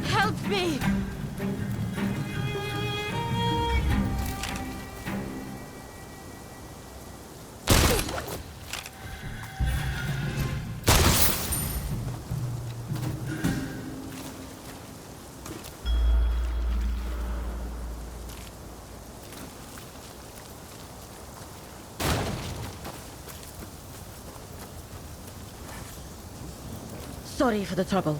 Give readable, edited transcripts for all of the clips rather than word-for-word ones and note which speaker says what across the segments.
Speaker 1: Help me! Sorry for the trouble.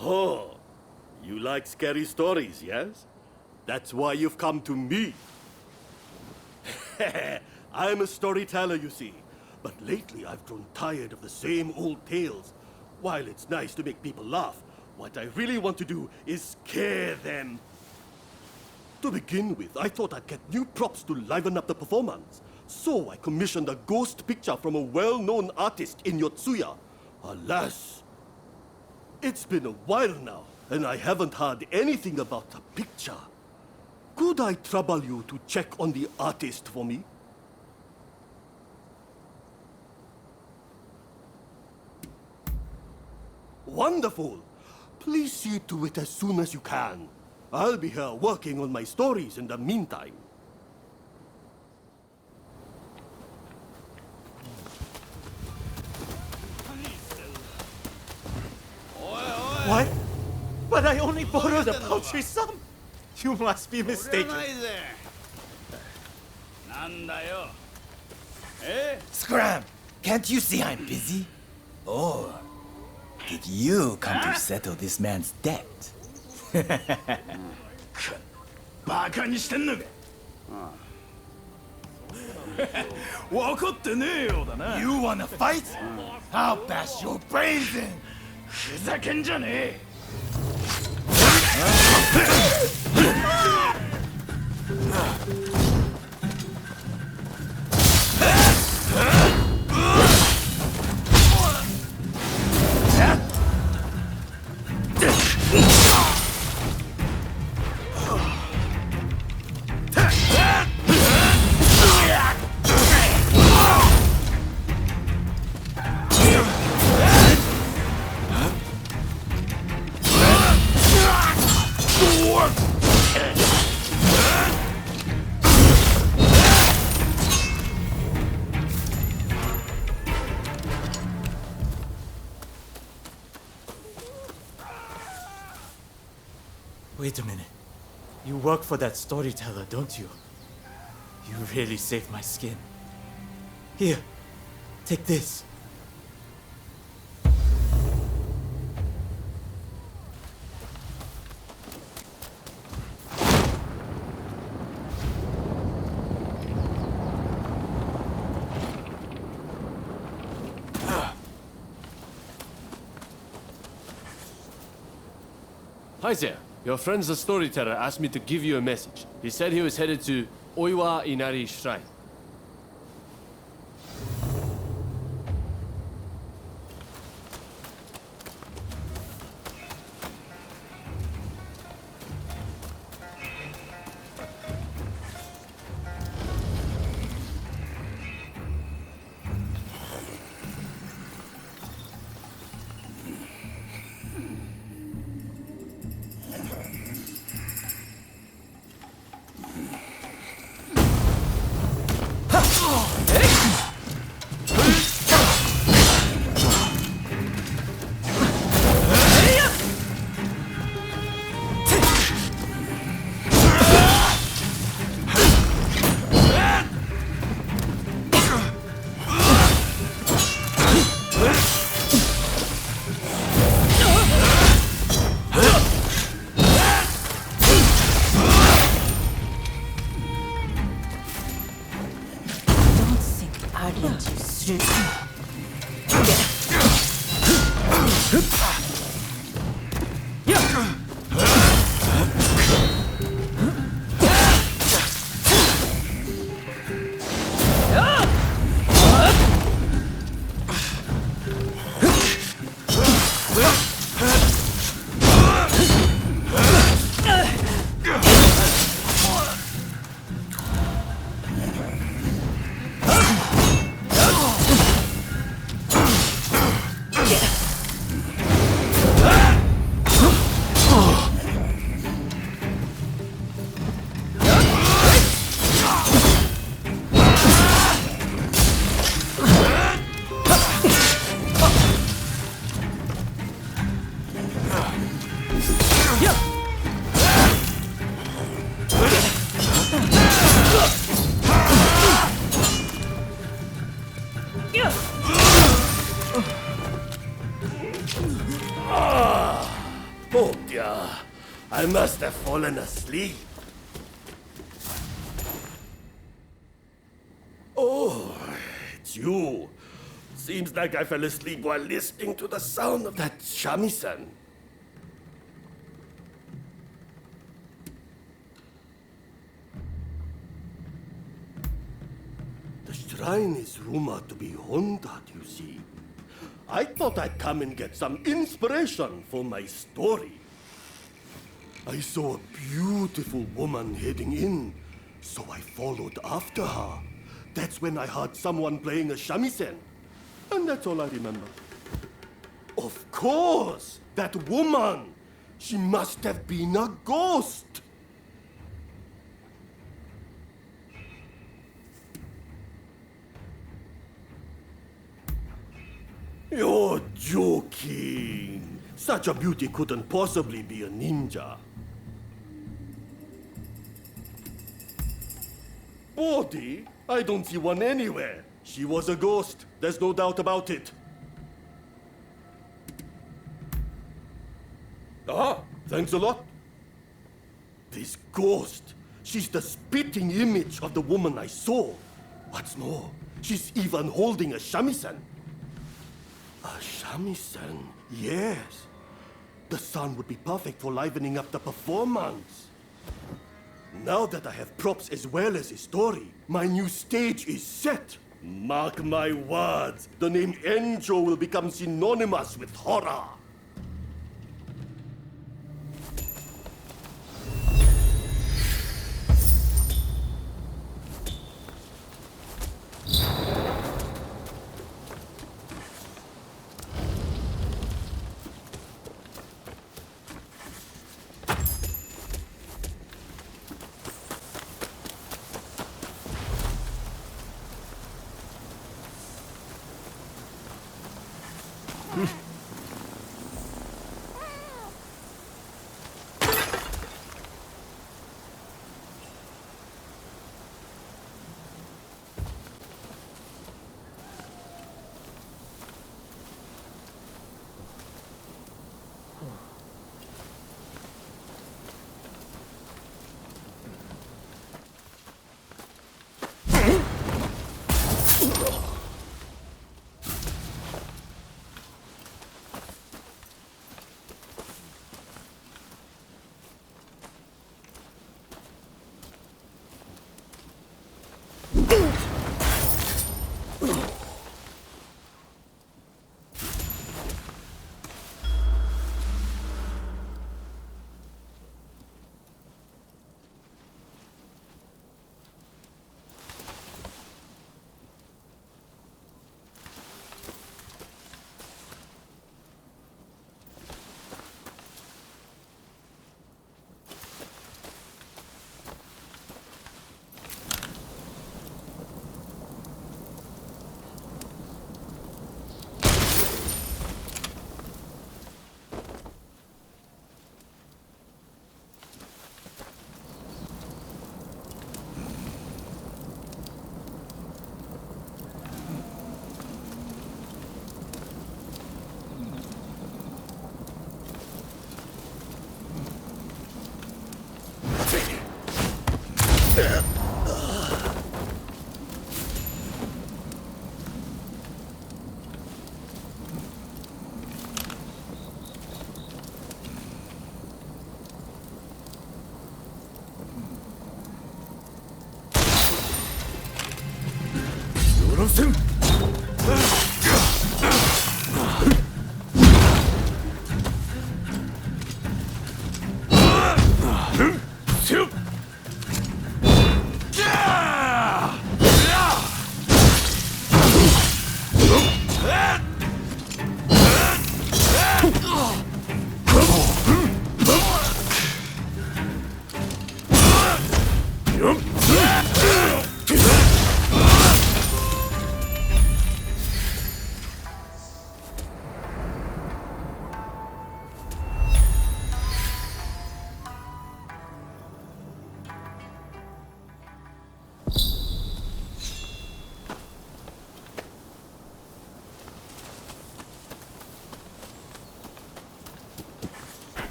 Speaker 1: Oh, you like scary stories, yes? That's why you've come to me. I'm a storyteller, you see. But lately I've grown tired of the same old tales. While it's nice to make people laugh, what I really want to do is scare them. To begin with, I thought I'd get new props to liven up the performance. So I commissioned a ghost picture from a well-known artist in Yotsuya. Alas, it's been a while now, and I haven't heard anything about the picture. Could I trouble you to check on the artist for me? Wonderful! Please see to it as soon as you can. I'll be here working on my stories in the meantime.
Speaker 2: What? But I only borrowed a paltry sum! You must be mistaken.
Speaker 3: Scram! Can't you see I'm busy? Or did you come to settle this man's debt?
Speaker 4: バカにしてんのか。分かってねえようだな。
Speaker 3: You wanna fight? I'll bash your brains in!
Speaker 4: ふざけんじゃねえ。
Speaker 2: Wait a minute. You work for that storyteller, don't you? You really saved my skin. Here, take this.
Speaker 5: Hi there. Your friend the storyteller asked me to give you a message. He said he was headed to Oiwa Inari Shrine.
Speaker 1: Oh dear, I must have fallen asleep. Oh, it's you. Seems like I fell asleep while listening to the sound of that shamisen. The shrine is rumored to be haunted, you see. I thought I'd come and get some inspiration for my story. I saw a beautiful woman heading in, so I followed after her. That's when I heard someone playing a shamisen. And that's all I remember. Of course! That woman! She must have been a ghost! You're joking! Such a beauty couldn't possibly be a ninja. Body? I don't see one anywhere. She was a ghost. There's no doubt about it. Ah, thanks a lot. This ghost, she's the spitting image of the woman I saw. What's more, she's even holding a shamisen. A shamisen, yes. The sun would be perfect for livening up the performance. Now that I have props as well as a story, my new stage is set. Mark my words, the name Enjo will become synonymous with horror.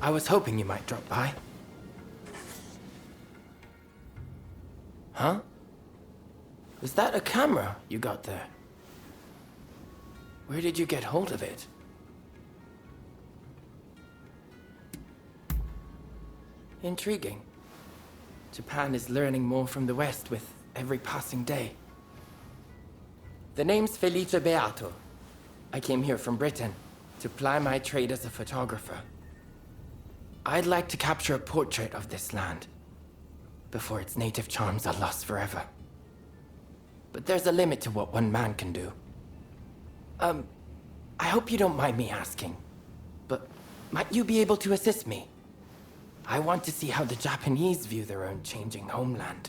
Speaker 6: I was hoping you might drop by. Huh? Is that a camera you got there? Where did you get hold of it? Intriguing. Japan is learning more from the West with every passing day. The name's Felice Beato. I came here from Britain to ply my trade as a photographer. I'd like to capture a portrait of this land before its native charms are lost forever. But there's a limit to what one man can do. I hope you don't mind me asking, but might you be able to assist me? I want to see how the Japanese view their own changing homeland.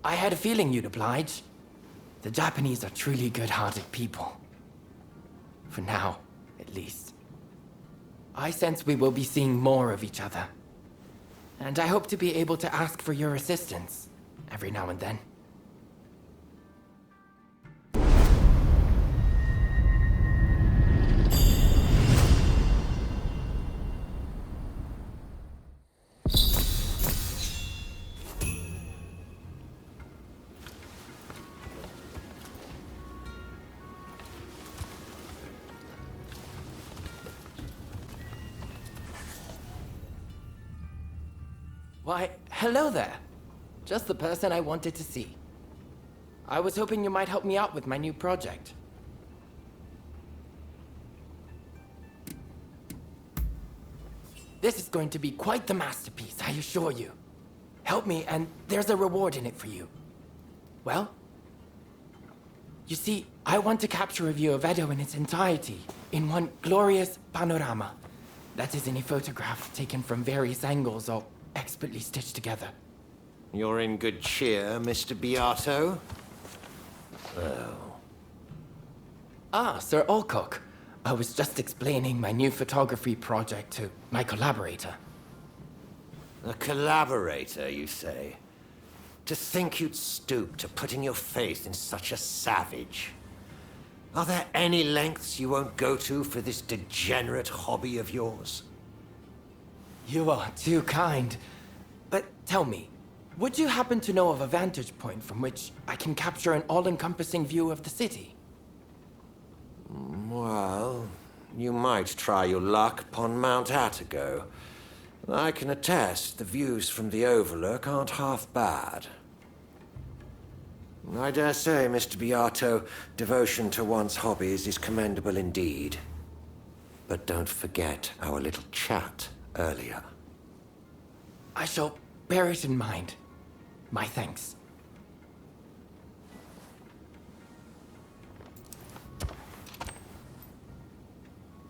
Speaker 6: I had a feeling you'd oblige. The Japanese are truly good-hearted people. For now, at least. I sense we will be seeing more of each other. And I hope to be able to ask for your assistance every now and then. Why, hello there. Just the person I wanted to see. I was hoping you might help me out with my new project. This is going to be quite the masterpiece, I assure you. Help me, and there's a reward in it for you. Well, you see, I want to capture a view of Edo in its entirety, in one glorious panorama. That is in a photograph taken from various angles, all expertly stitched together.
Speaker 7: You're in good cheer, Mr. Beato.
Speaker 6: Ah, Sir Alcock. I was just explaining my new photography project to my collaborator.
Speaker 7: A collaborator, you say? To think you'd stoop to putting your faith in such a savage. Are there any lengths you won't go to for this degenerate hobby of yours?
Speaker 6: You are too kind. But tell me, would you happen to know of a vantage point from which I can capture an all-encompassing view of the city?
Speaker 7: Well, you might try your luck upon Mount Attigo. I can attest the views from the Overlook aren't half bad. I dare say, Mr. Beato, devotion to one's hobbies is commendable indeed. But don't forget our little chat earlier.
Speaker 6: I shall bear it in mind. My thanks.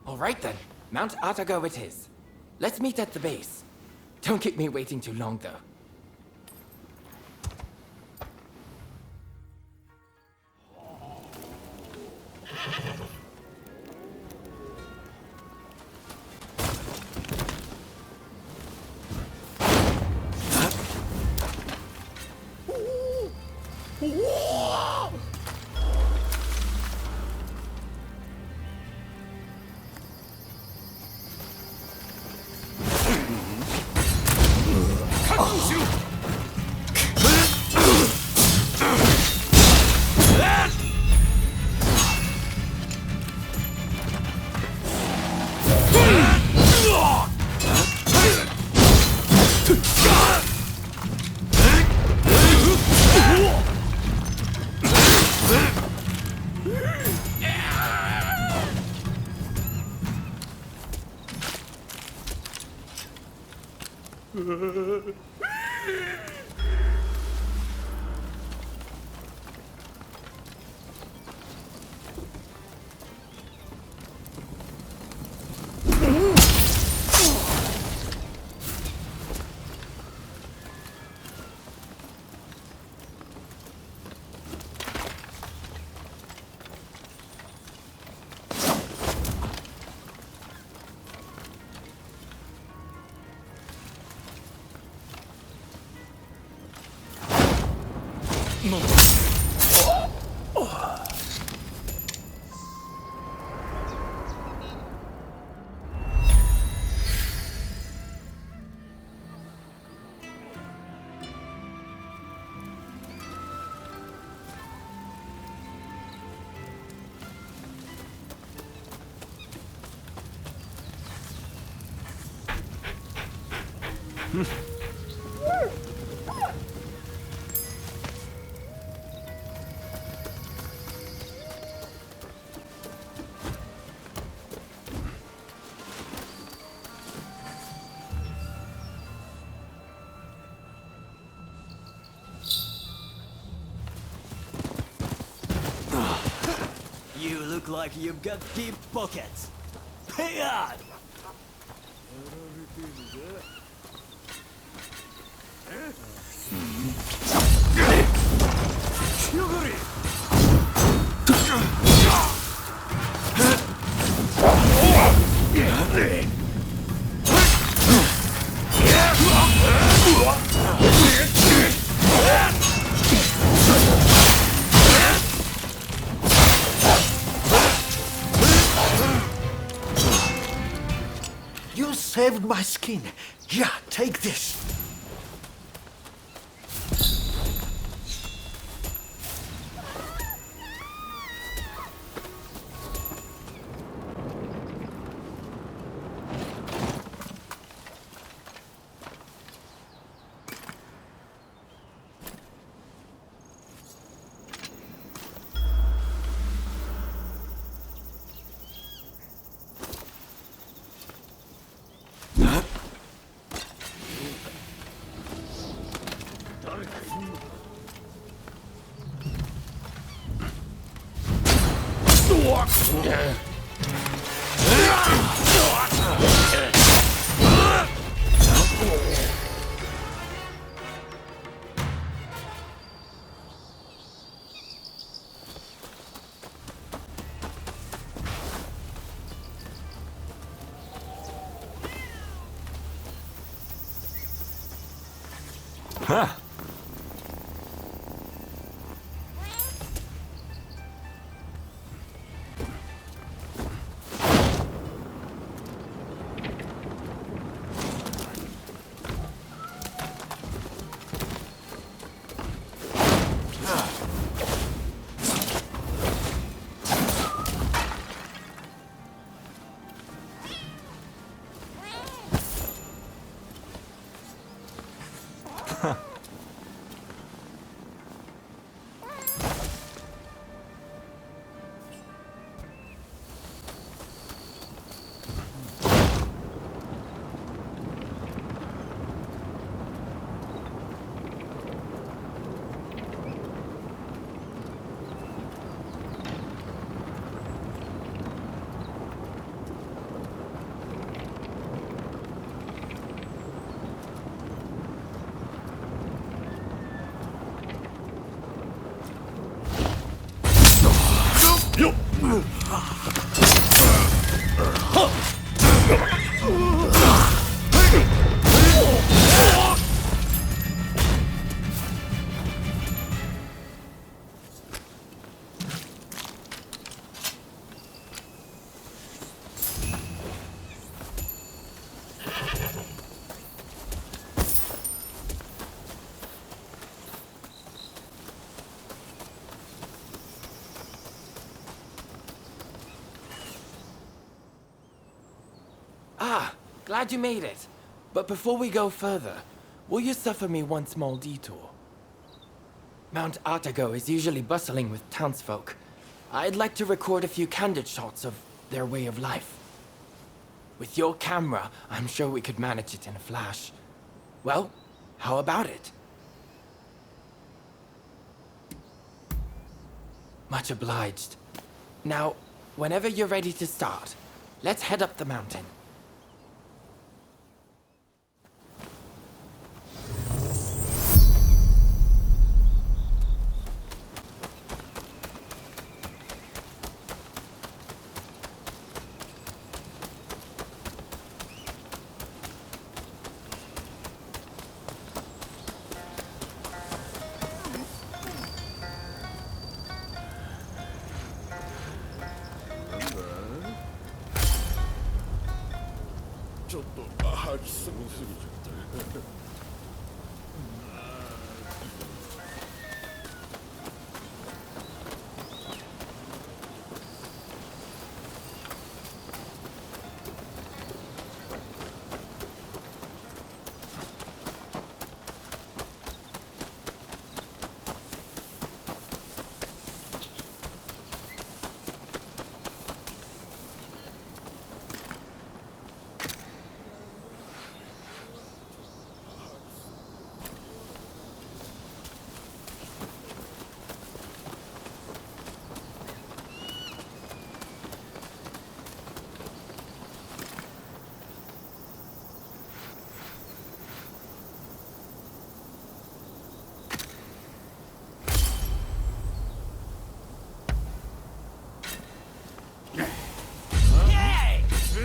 Speaker 6: All right then, Mount Atago it is. Let's meet at the base. Don't keep me waiting too long, though.
Speaker 3: You look like you've got deep pockets. Pay on!
Speaker 7: You saved my skin. Yeah, take this.
Speaker 6: Glad you made it. But before we go further, will you suffer me one small detour? Mount Atago is usually bustling with townsfolk. I'd like to record a few candid shots of their way of life. With your camera, I'm sure we could manage it in a flash. Well, how about it? Much obliged. Now, whenever you're ready to start, let's head up the mountain.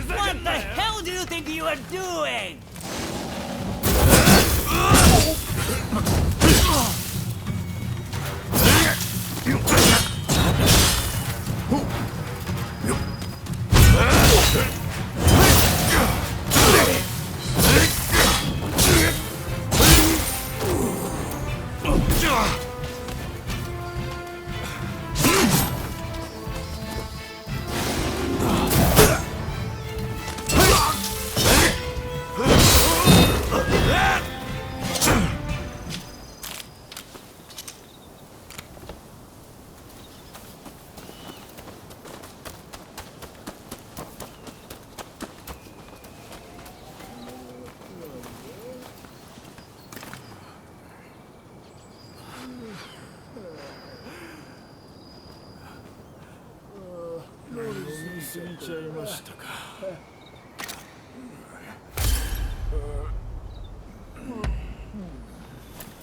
Speaker 8: What the hell do you think you are doing?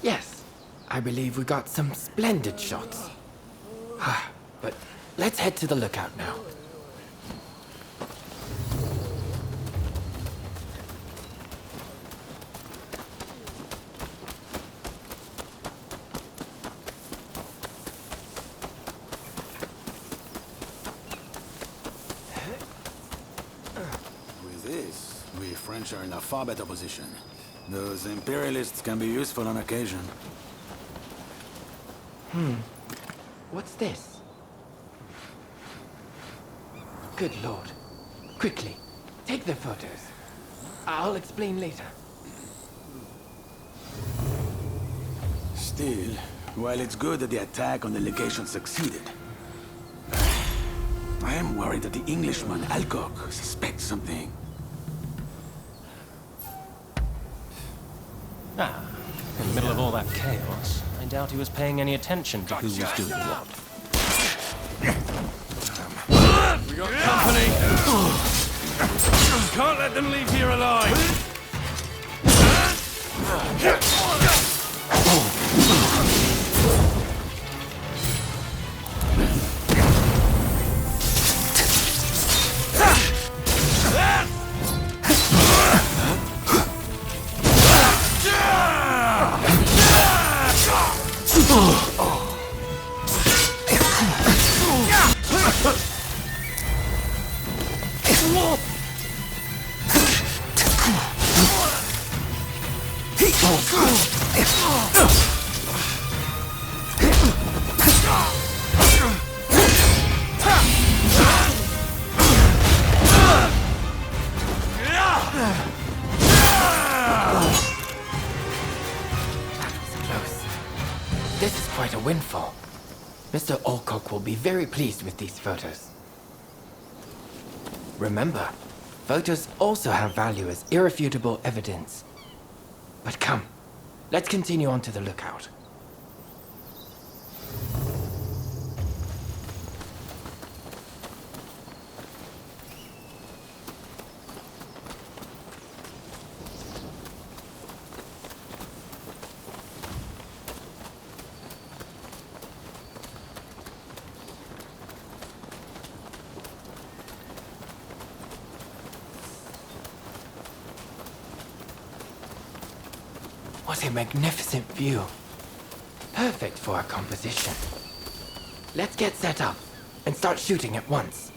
Speaker 6: Yes, I believe we got some splendid shots. But let's head to the lookout now.
Speaker 4: With this, we French are in a far better position. Those imperialists can be useful on occasion.
Speaker 6: What's this? Good lord. Quickly, take the photos. I'll explain later.
Speaker 4: Still, while it's good that the attack on the legation succeeded, I am worried that the Englishman, Alcock, suspects something.
Speaker 9: In the middle of all that chaos, I doubt he was paying any attention to who was doing what.
Speaker 5: We got company. Can't let them leave here alive.
Speaker 6: This is quite a windfall. Mr. Alcock will be very pleased with these photos. Remember, photos also have value as irrefutable evidence. But come, let's continue on to the lookout. What a magnificent view. Perfect for our composition. Let's get set up and start shooting at once.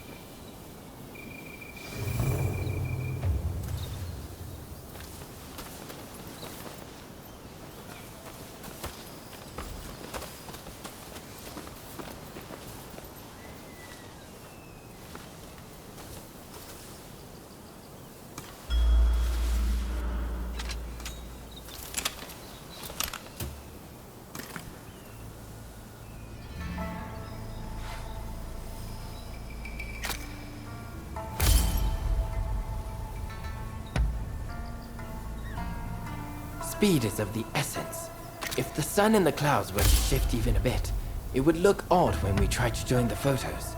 Speaker 6: Speed is of the essence. If the sun and the clouds were to shift even a bit, it would look odd when we tried to join the photos.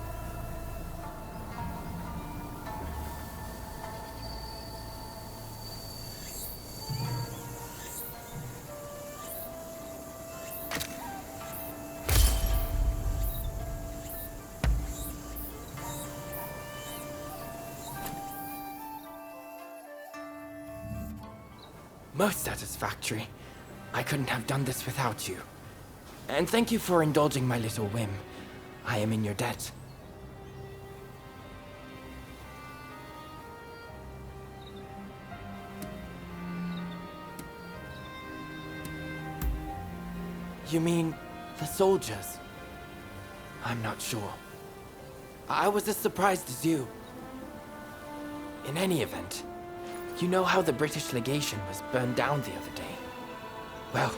Speaker 6: Most satisfactory. I couldn't have done this without you. And thank you for indulging my little whim. I am in your debt. You mean the soldiers? I'm not sure. I was as surprised as you. In any event, you know how the British legation was burned down the other day? Well,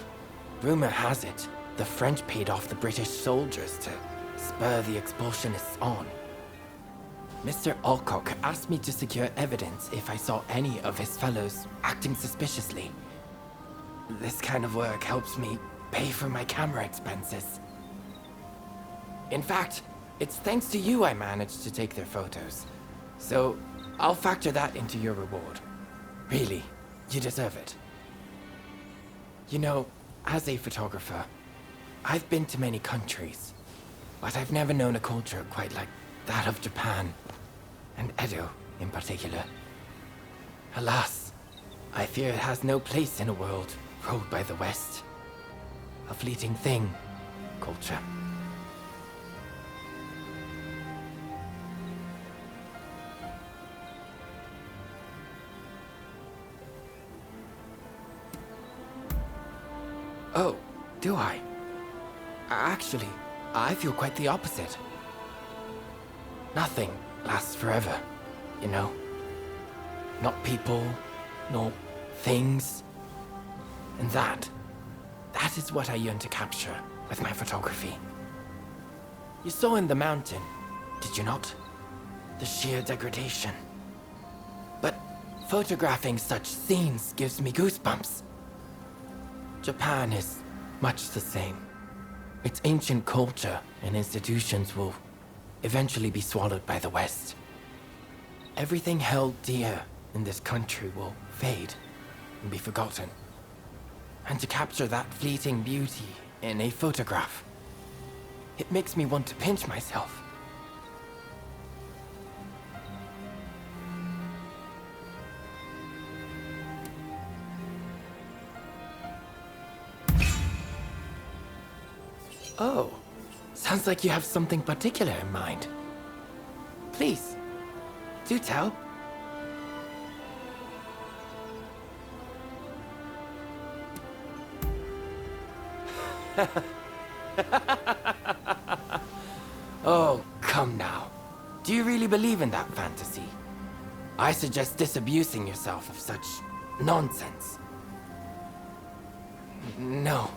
Speaker 6: rumor has it, the French paid off the British soldiers to spur the expulsionists on. Mr. Alcock asked me to secure evidence if I saw any of his fellows acting suspiciously. This kind of work helps me pay for my camera expenses. In fact, it's thanks to you I managed to take their photos. So, I'll factor that into your reward. Really, you deserve it. You know, as a photographer, I've been to many countries, but I've never known a culture quite like that of Japan, and Edo in particular. Alas, I fear it has no place in a world ruled by the West. A fleeting thing, culture. Oh, do I? Actually, I feel quite the opposite. Nothing lasts forever, you know? Not people, nor things. And that is what I yearn to capture with my photography. You saw in the mountain, did you not? The sheer degradation. But photographing such scenes gives me goosebumps. Japan is much the same. Its ancient culture and institutions will eventually be swallowed by the West. Everything held dear in this country will fade and be forgotten. And to capture that fleeting beauty in a photograph, it makes me want to pinch myself. Oh, sounds like you have something particular in mind. Please, do tell. Oh, come now. Do you really believe in that fantasy? I suggest disabusing yourself of such nonsense. No.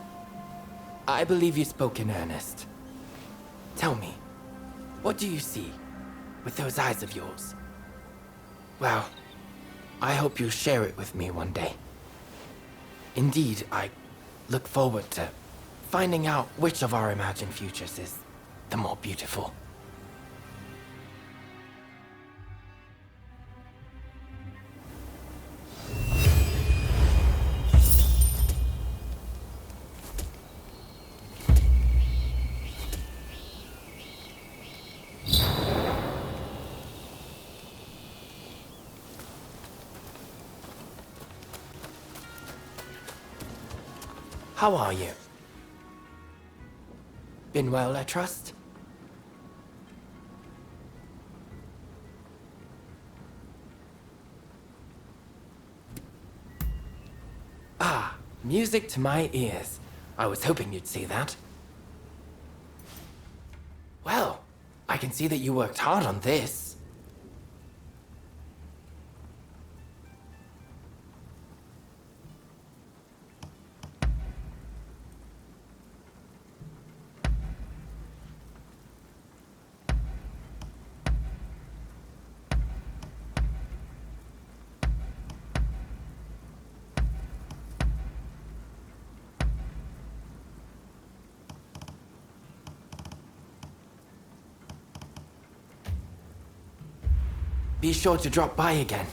Speaker 6: I believe you spoke in earnest. Tell me, what do you see with those eyes of yours? Well, I hope you'll share it with me one day. Indeed, I look forward to finding out which of our imagined futures is the more beautiful. How are you? Been well, I trust? Ah, music to my ears. I was hoping you'd see that. Well, I can see that you worked hard on this. Be sure to drop by again.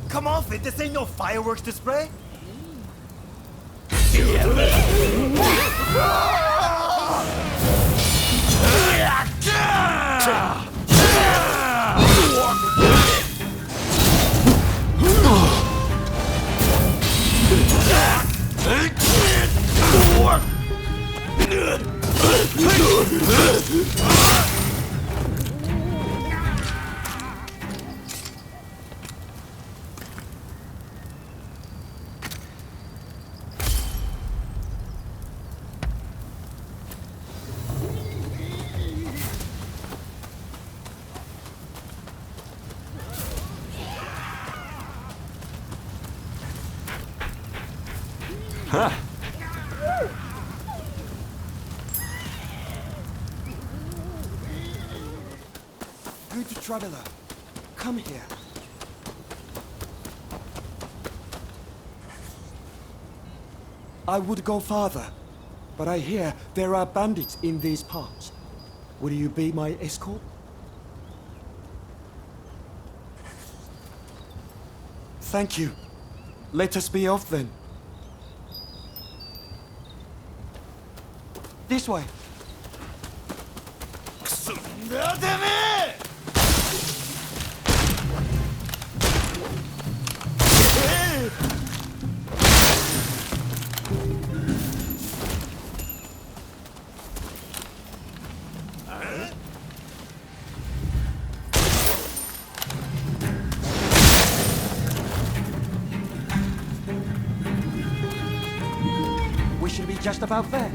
Speaker 3: Come off it, this ain't no fireworks display.
Speaker 10: Good traveler, come here. I would go farther, but I hear there are bandits in these parts. Will you be my escort? Thank you. Let us be off then. This way. We should be just about there.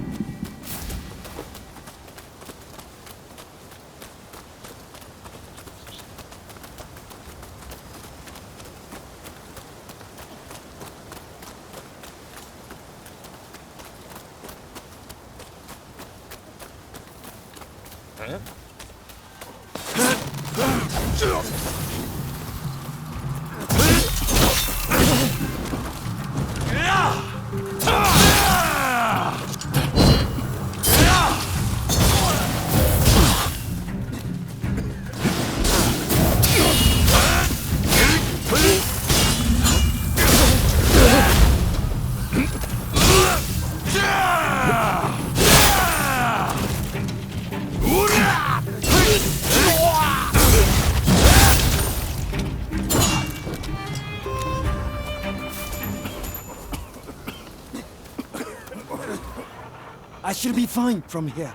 Speaker 10: I should be fine from here.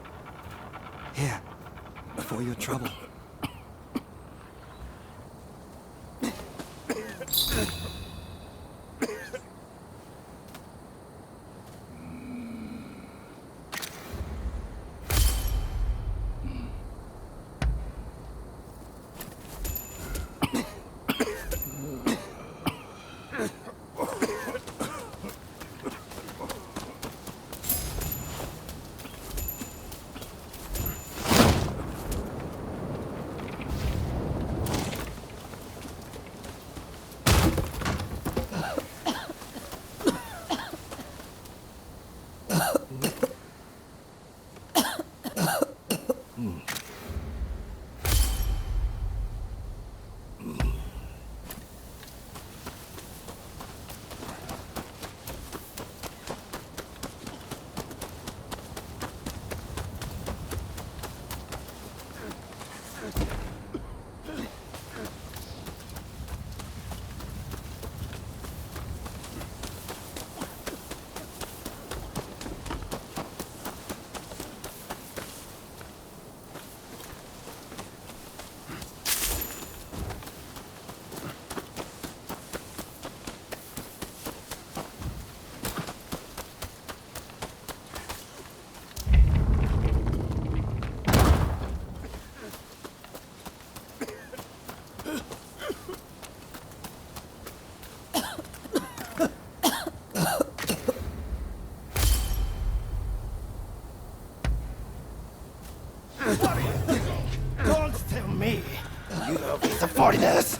Speaker 10: Here, for your trouble.
Speaker 8: Don't tell me you love the foreigners.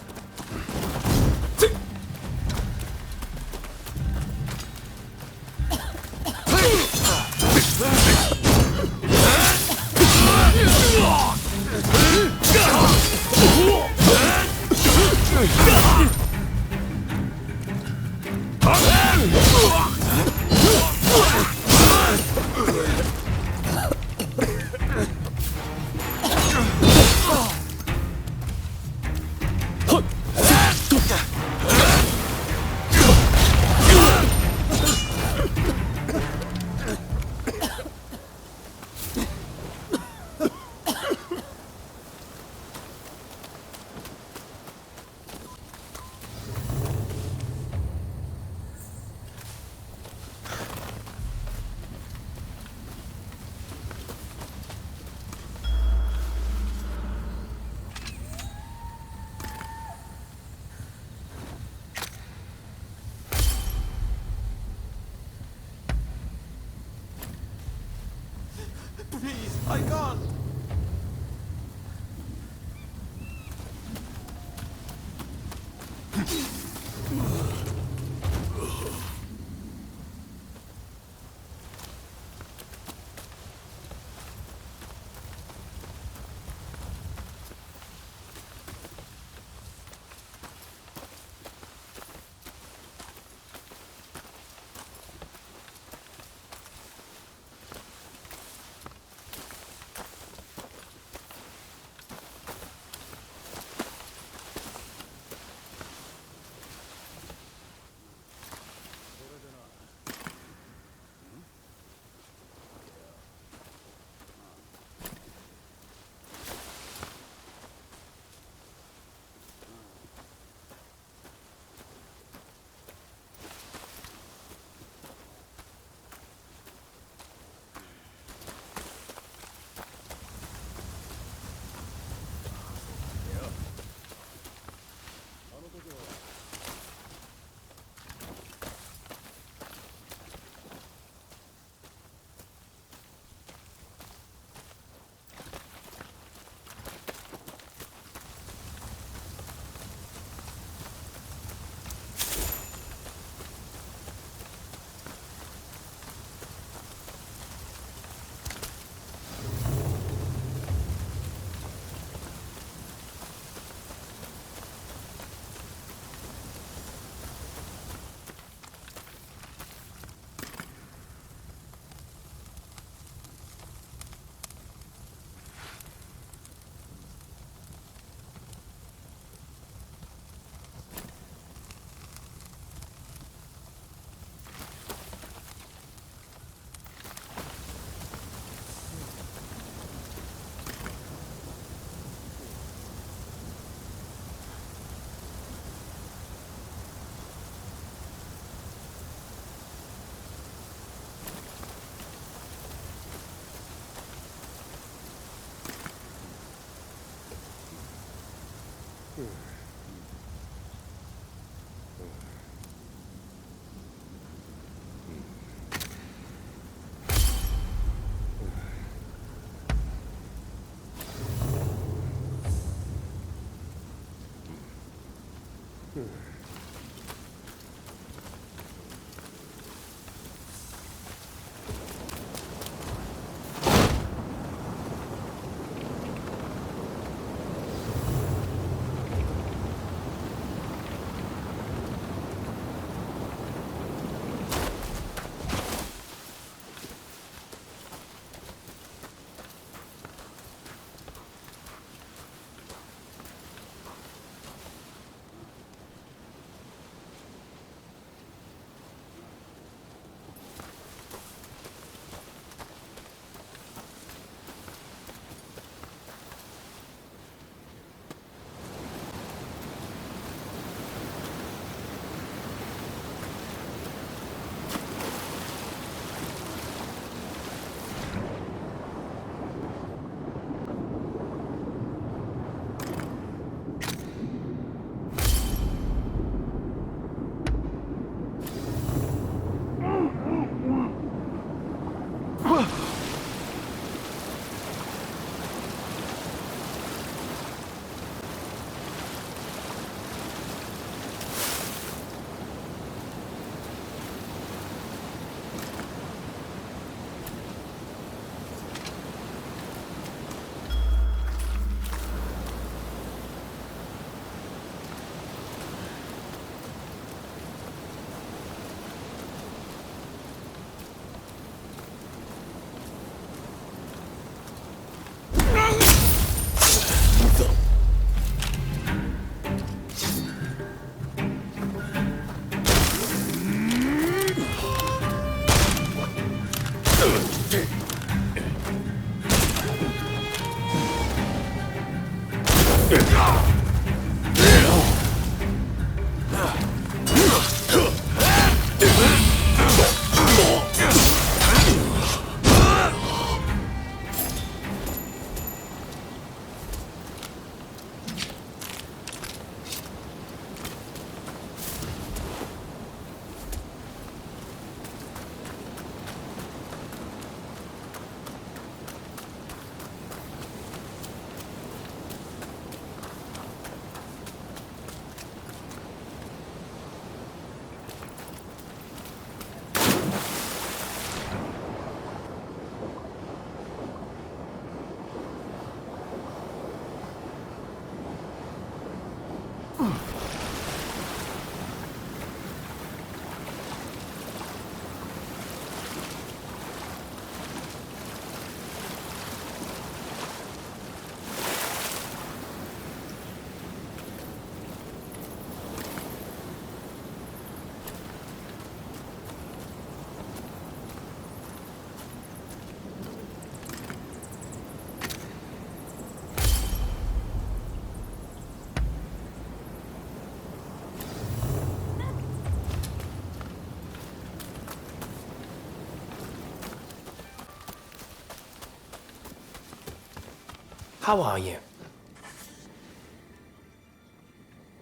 Speaker 6: How are you?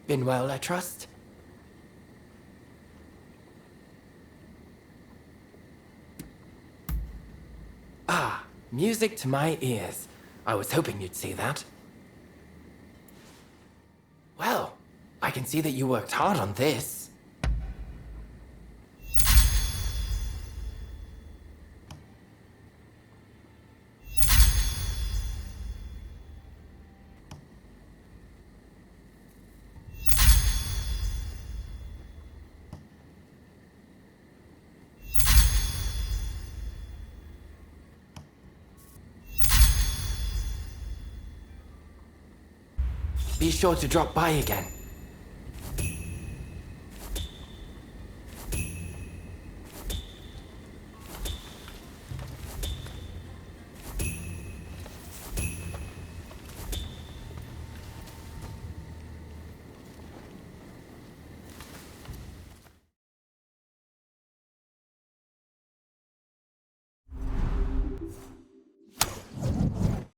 Speaker 6: Been well, I trust? Ah, music to my ears. I was hoping you'd see that. Well, I can see that you worked hard on this. Be sure to drop by again.